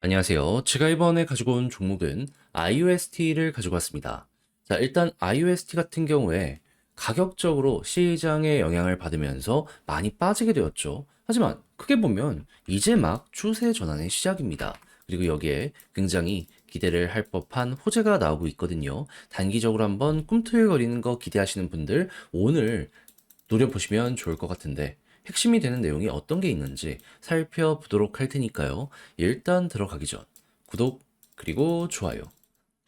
안녕하세요. 제가 이번에 가지고 온 종목은 IUST를 가지고 왔습니다. 자, 일단 IUST 같은 경우에 가격적으로 시장의 영향을 받으면서 많이 빠지게 되었죠. 하지만 크게 보면 이제 막 추세 전환의 시작입니다. 그리고 여기에 굉장히 기대를 할 법한 호재가 나오고 있거든요. 단기적으로 한번 꿈틀거리는 거 기대하시는 분들 오늘 노려보시면 좋을 것 같은데 핵심이 되는 내용이 어떤 게 있는지 살펴보도록 할 테니까요. 일단 들어가기 전 구독 그리고 좋아요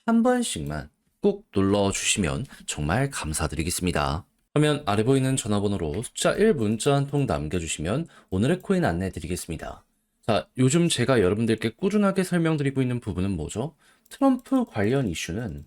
한 번씩만 꼭 눌러주시면 정말 감사드리겠습니다. 화면 아래 보이는 전화번호로 숫자 1 문자 한 통 남겨주시면 오늘의 코인 안내 드리겠습니다. 자, 요즘 제가 여러분들께 꾸준하게 설명드리고 있는 부분은 뭐죠? 트럼프 관련 이슈는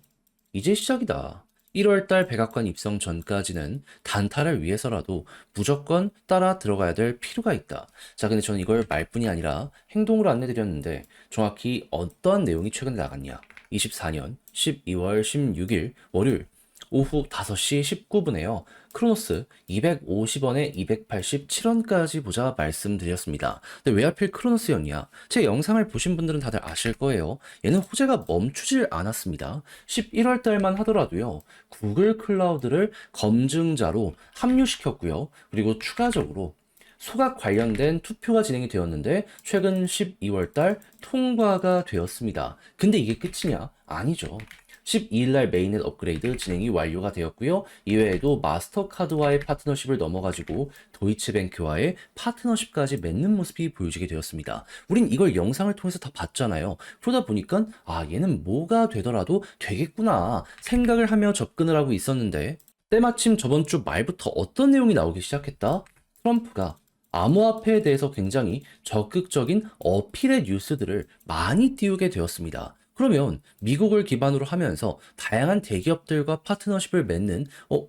이제 시작이다. 1월달 백악관 입성 전까지는 단타를 위해서라도 무조건 따라 들어가야 될 필요가 있다. 자, 근데 저는 이걸 말뿐이 아니라 행동으로 안내드렸는데 정확히 어떤 내용이 최근에 나갔냐? 24년 12월 16일 월요일 오후 5시 19분에요. 크로노스 250원에 287원까지 보자 말씀드렸습니다. 근데 왜 하필 크로노스였냐? 제 영상을 보신 분들은 다들 아실 거예요. 얘는 호재가 멈추질 않았습니다. 11월 달만 하더라도요. 구글 클라우드를 검증자로 합류시켰고요. 그리고 추가적으로 소각 관련된 투표가 진행이 되었는데 최근 12월 달 통과가 되었습니다. 근데 이게 끝이냐? 아니죠. 12일 날 메인넷 업그레이드 진행이 완료가 되었고요. 이외에도 마스터카드와의 파트너십을 넘어가지고 도이치뱅크와의 파트너십까지 맺는 모습이 보여지게 되었습니다. 우린 이걸 영상을 통해서 다 봤잖아요. 그러다 보니까 얘는 뭐가 되더라도 되겠구나 생각을 하며 접근을 하고 있었는데 때마침 저번 주 말부터 어떤 내용이 나오기 시작했다? 트럼프가 암호화폐에 대해서 굉장히 적극적인 어필의 뉴스들을 많이 띄우게 되었습니다. 그러면 미국을 기반으로 하면서 다양한 대기업들과 파트너십을 맺는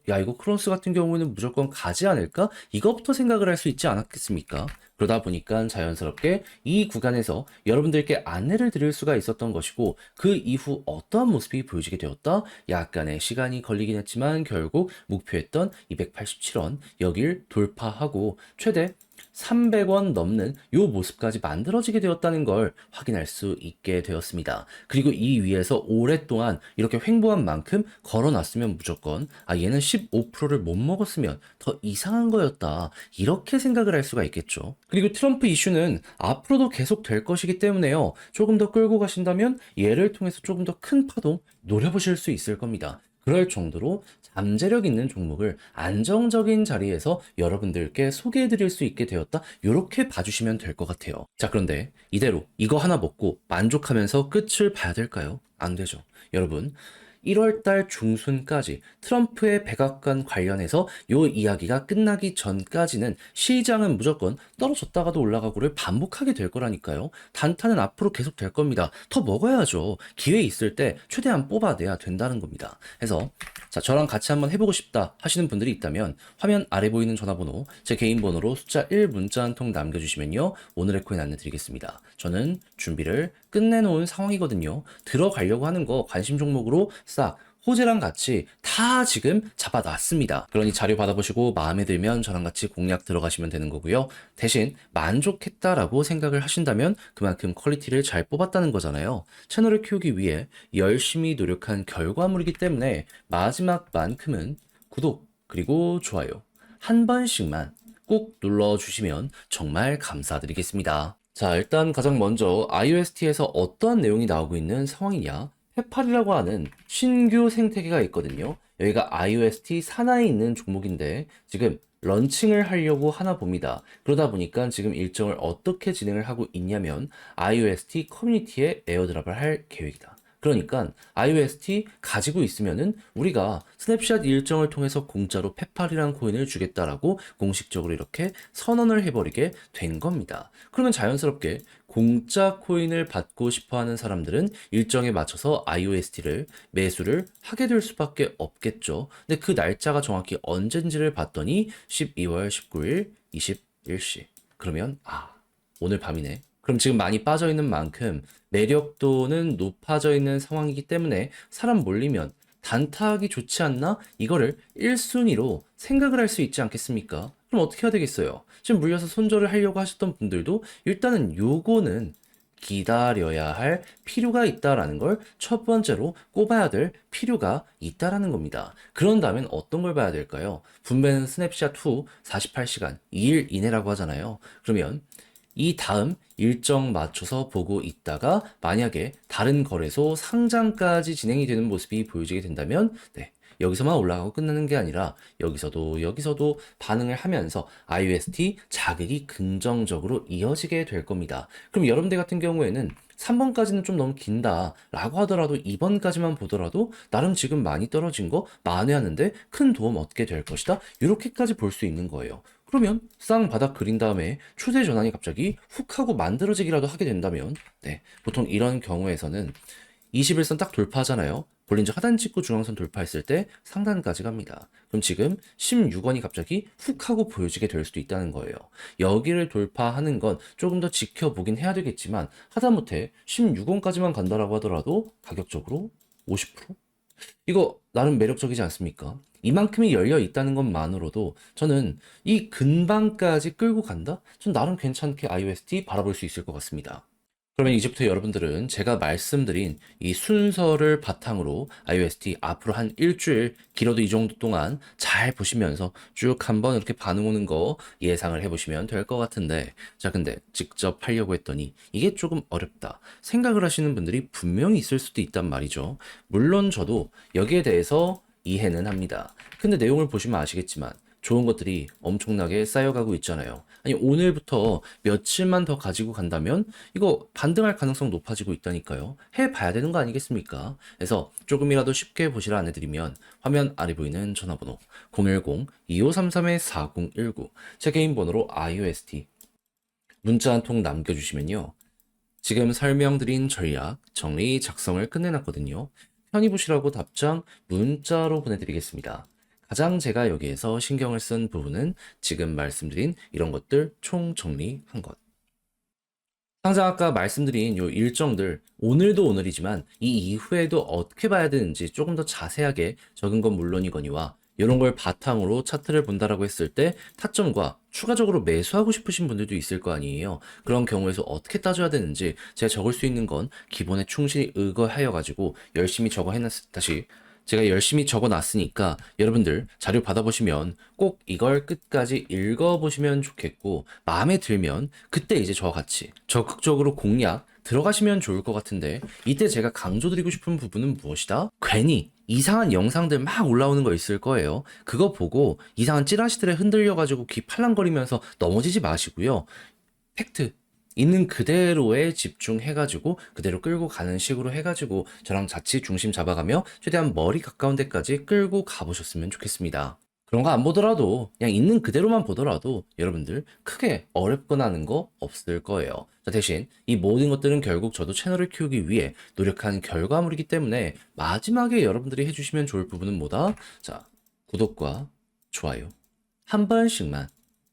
야 이거 크로스 같은 경우에는 무조건 가지 않을까? 이것부터 생각을 할 수 있지 않았겠습니까? 그러다 보니까 자연스럽게 이 구간에서 여러분들께 안내를 드릴 수가 있었던 것이고 그 이후 어떠한 모습이 보여지게 되었다? 약간의 시간이 걸리긴 했지만 결국 목표했던 287원 여길 돌파하고 최대 300원 넘는 요 모습까지 만들어지게 되었다는 걸 확인할 수 있게 되었습니다. 그리고 이 위에서 오랫동안 이렇게 횡보한 만큼 걸어놨으면 무조건 얘는 15%를 못 먹었으면 더 이상한 거였다. 이렇게 생각을 할 수가 있겠죠. 그리고 트럼프 이슈는 앞으로도 계속 될 것이기 때문에요. 조금 더 끌고 가신다면 얘를 통해서 조금 더 큰 파동 노려보실 수 있을 겁니다. 그럴 정도로 잠재력 있는 종목을 안정적인 자리에서 여러분들께 소개해 드릴 수 있게 되었다. 이렇게 봐주시면 될 것 같아요. 자, 그런데 이대로 이거 하나 먹고 만족하면서 끝을 봐야 될까요? 안 되죠. 여러분, 1월 달 중순까지 트럼프의 백악관 관련해서 요 이야기가 끝나기 전까지는 시장은 무조건 떨어졌다가도 올라가고를 반복하게 될 거라니까요. 단타는 앞으로 계속 될 겁니다. 더 먹어야죠. 기회 있을 때 최대한 뽑아내야 된다는 겁니다. 해서 자, 저랑 같이 한번 해보고 싶다 하시는 분들이 있다면 화면 아래 보이는 전화번호 제 개인 번호로 숫자 1 문자 한 통 남겨주시면요. 오늘의 코인 안내드리겠습니다. 저는 준비를 끝내놓은 상황이거든요. 들어가려고 하는 거 관심 종목으로 싹 호재랑 같이 다 지금 잡아놨습니다. 그러니 자료 받아보시고 마음에 들면 저랑 같이 공략 들어가시면 되는 거고요. 대신 만족했다라고 생각을 하신다면 그만큼 퀄리티를 잘 뽑았다는 거잖아요. 채널을 키우기 위해 열심히 노력한 결과물이기 때문에 마지막만큼은 구독 그리고 좋아요 한 번씩만 꼭 눌러주시면 정말 감사드리겠습니다. 자, 일단 가장 먼저 IOST에서 어떠한 내용이 나오고 있는 상황이냐? 페팔이라고 하는 신규 생태계가 있거든요. 여기가 IOST 산하에 있는 종목인데 지금 런칭을 하려고 하나 봅니다. 그러다 보니까 지금 일정을 어떻게 진행을 하고 있냐면 IOST 커뮤니티에 에어드랍을 할 계획이다. 그러니까 IOST 가지고 있으면은 우리가 스냅샷 일정을 통해서 공짜로 페팔이란 코인을 주겠다라고 공식적으로 이렇게 선언을 해버리게 된 겁니다. 그러면 자연스럽게 공짜 코인을 받고 싶어 하는 사람들은 일정에 맞춰서 IOST를 매수를 하게 될 수밖에 없겠죠. 근데 그 날짜가 정확히 언젠지를 봤더니 12월 19일 21시. 그러면 오늘 밤이네. 그럼 지금 많이 빠져 있는 만큼 매력도는 높아져 있는 상황이기 때문에 사람 몰리면 단타하기 좋지 않나? 이거를 1순위로 생각을 할 수 있지 않겠습니까? 그럼 어떻게 해야 되겠어요? 지금 물려서 손절을 하려고 하셨던 분들도 일단은 요거는 기다려야 할 필요가 있다라는 걸 첫 번째로 꼽아야 될 필요가 있다라는 겁니다. 그런 다음엔 어떤 걸 봐야 될까요? 분배는 스냅샷 후 48시간, 2일 이내라고 하잖아요. 그러면 이 다음 일정 맞춰서 보고 있다가 만약에 다른 거래소 상장까지 진행이 되는 모습이 보여지게 된다면 네, 여기서만 올라가고 끝나는 게 아니라 여기서도 반응을 하면서 IUST 자극이 긍정적으로 이어지게 될 겁니다. 그럼 여러분들 같은 경우에는 3번까지는 좀 너무 긴다 라고 하더라도 2번까지만 보더라도 나름 지금 많이 떨어진 거 만회하는데 큰 도움 얻게 될 것이다. 이렇게까지 볼 수 있는 거예요. 그러면 쌍 바닥 그린 다음에 추세 전환이 갑자기 훅 하고 만들어지기라도 하게 된다면 네, 보통 이런 경우에서는 21선 딱 돌파하잖아요. 볼린저 하단 찍고 중앙선 돌파했을 때 상단까지 갑니다. 그럼 지금 16원이 갑자기 훅 하고 보여지게 될 수도 있다는 거예요. 여기를 돌파하는 건 조금 더 지켜보긴 해야 되겠지만 하다못해 16원까지만 간다라고 하더라도 가격적으로 50%? 이거 나름 매력적이지 않습니까? 이만큼이 열려 있다는 것만으로도 저는 이 근방까지 끌고 간다? 전 나름 괜찮게 IUST 바라볼 수 있을 것 같습니다. 그러면 이제부터 여러분들은 제가 말씀드린 이 순서를 바탕으로 IUST 앞으로 한 일주일, 길어도 이 정도 동안 잘 보시면서 쭉 한번 이렇게 반응 오는 거 예상을 해보시면 될 것 같은데, 자, 근데 직접 하려고 했더니 이게 조금 어렵다 생각을 하시는 분들이 분명히 있을 수도 있단 말이죠. 물론 저도 여기에 대해서 이해는 합니다. 근데 내용을 보시면 아시겠지만 좋은 것들이 엄청나게 쌓여가고 있잖아요. 아니, 오늘부터 며칠만 더 가지고 간다면 이거 반등할 가능성 높아지고 있다니까요. 해봐야 되는 거 아니겠습니까? 그래서 조금이라도 쉽게 보시라 안내드리면 화면 아래 보이는 전화번호 010-2533-4019 제 개인 번호로 IUST 문자 한 통 남겨주시면요. 지금 설명드린 전략 정리 작성을 끝내놨거든요. 편히 보시라고 답장 문자로 보내드리겠습니다. 가장 제가 여기에서 신경을 쓴 부분은 지금 말씀드린 이런 것들 총 정리한 것. 당장 아까 말씀드린 요 일정들 오늘도 오늘이지만 이 이후에도 어떻게 봐야 되는지 조금 더 자세하게 적은 건 물론이거니와 이런 걸 바탕으로 차트를 본다라고 했을 때 타점과 추가적으로 매수하고 싶으신 분들도 있을 거 아니에요. 그런 경우에서 어떻게 따져야 되는지 제가 적을 수 있는 건 기본에 충실히 의거하여 가지고 열심히 제가 열심히 적어놨으니까 여러분들 자료 받아보시면 꼭 이걸 끝까지 읽어보시면 좋겠고 마음에 들면 그때 이제 저와 같이 적극적으로 공략 들어가시면 좋을 것 같은데 이때 제가 강조드리고 싶은 부분은 무엇이다? 괜히 이상한 영상들 막 올라오는 거 있을 거예요. 그거 보고 이상한 찌라시들에 흔들려가지고 귀 팔랑거리면서 넘어지지 마시고요. 팩트 있는 그대로에 집중해가지고 그대로 끌고 가는 식으로 해가지고 저랑 같이 중심 잡아가며 최대한 머리 가까운 데까지 끌고 가보셨으면 좋겠습니다. 그런 거 안 보더라도 그냥 있는 그대로만 보더라도 여러분들 크게 어렵거나 하는 거 없을 거예요. 자, 대신 이 모든 것들은 결국 저도 채널을 키우기 위해 노력한 결과물이기 때문에 마지막에 여러분들이 해주시면 좋을 부분은 뭐다? 자, 구독과 좋아요 한 번씩만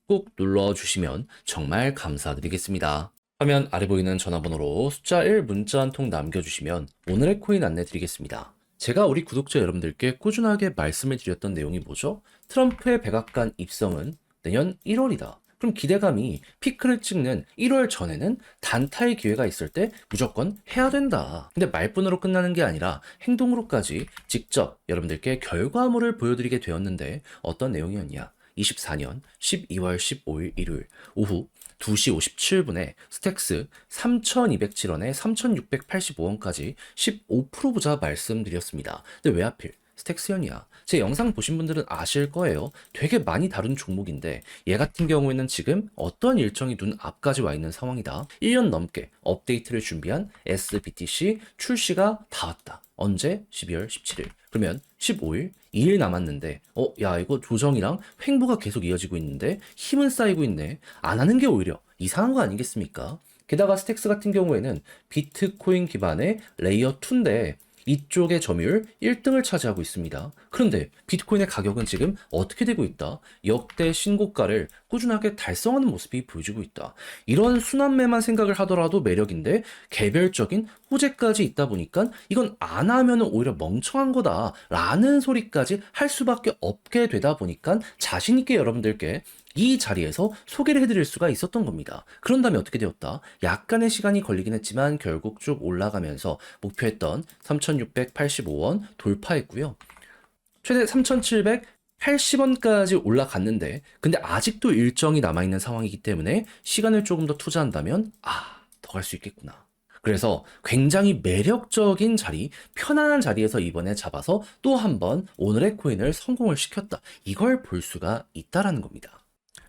꼭 눌러주시면 정말 감사드리겠습니다. 화면 아래 보이는 전화번호로 숫자 1 문자 한 통 남겨주시면 오늘의 코인 안내 드리겠습니다. 제가 우리 구독자 여러분들께 꾸준하게 말씀을 드렸던 내용이 뭐죠? 트럼프의 백악관 입성은 내년 1월이다. 그럼 기대감이 피크를 찍는 1월 전에는 단타의 기회가 있을 때 무조건 해야 된다. 근데 말뿐으로 끝나는 게 아니라 행동으로까지 직접 여러분들께 결과물을 보여드리게 되었는데 어떤 내용이었냐? 24년 12월 15일 일요일 오후 2시 57분에 스택스 3,207원에 3,685원까지 15% 보자 말씀드렸습니다. 근데 왜 하필 스택스연이야? 제 영상 보신 분들은 아실 거예요. 되게 많이 다룬 종목인데 얘 같은 경우에는 지금 어떤 일정이 눈 앞까지 와 있는 상황이다. 1년 넘게 업데이트를 준비한 SBTC 출시가 다 왔다. 언제? 12월 17일. 그러면 15일, 2일 남았는데 야 이거 조정이랑 횡보가 계속 이어지고 있는데 힘은 쌓이고 있네. 안 하는 게 오히려 이상한 거 아니겠습니까? 게다가 스택스 같은 경우에는 비트코인 기반의 레이어 2인데 이쪽의 점유율 1등을 차지하고 있습니다. 그런데 비트코인의 가격은 지금 어떻게 되고 있다? 역대 신고가를 꾸준하게 달성하는 모습이 보여지고 있다. 이런 순환매만 생각을 하더라도 매력인데 개별적인 호재까지 있다 보니까 이건 안 하면 오히려 멍청한 거다 라는 소리까지 할 수밖에 없게 되다 보니까 자신 있게 여러분들께 이 자리에서 소개를 해드릴 수가 있었던 겁니다. 그런 다음에 어떻게 되었다? 약간의 시간이 걸리긴 했지만 결국 쭉 올라가면서 목표했던 3,685원 돌파했고요. 최대 3,780원까지 올라갔는데 근데 아직도 일정이 남아있는 상황이기 때문에 시간을 조금 더 투자한다면 더 갈 수 있겠구나. 그래서 굉장히 매력적인 자리, 편안한 자리에서 이번에 잡아서 또 한 번 오늘의 코인을 성공을 시켰다. 이걸 볼 수가 있다라는 겁니다.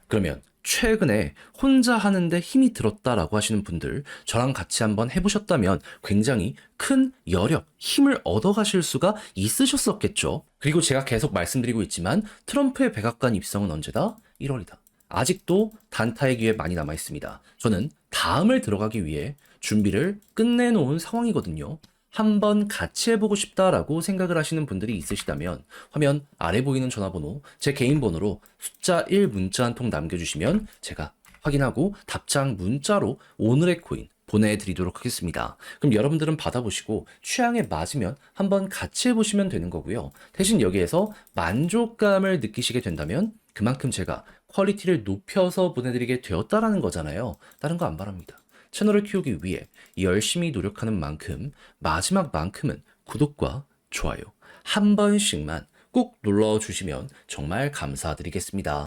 그러면 최근에 혼자 하는데 힘이 들었다라고 하시는 분들 저랑 같이 한번 해보셨다면 굉장히 큰 여력, 힘을 얻어가실 수가 있으셨었겠죠. 그리고 제가 계속 말씀드리고 있지만 트럼프의 백악관 입성은 언제다? 1월이다. 아직도 단타의 기회 많이 남아 있습니다. 저는 다음을 들어가기 위해 준비를 끝내놓은 상황이거든요. 한번 같이 해보고 싶다라고 생각을 하시는 분들이 있으시다면 화면 아래 보이는 전화번호, 제 개인 번호로 숫자 1 문자 한 통 남겨주시면 제가 확인하고 답장 문자로 오늘의 코인 보내드리도록 하겠습니다. 그럼 여러분들은 받아보시고 취향에 맞으면 한번 같이 해보시면 되는 거고요. 대신 여기에서 만족감을 느끼시게 된다면 그만큼 제가 퀄리티를 높여서 보내드리게 되었다라는 거잖아요. 다른 거 안 바랍니다. 채널을 키우기 위해 열심히 노력하는 만큼 마지막만큼은 구독과 좋아요 한 번씩만 꼭 눌러주시면 정말 감사드리겠습니다.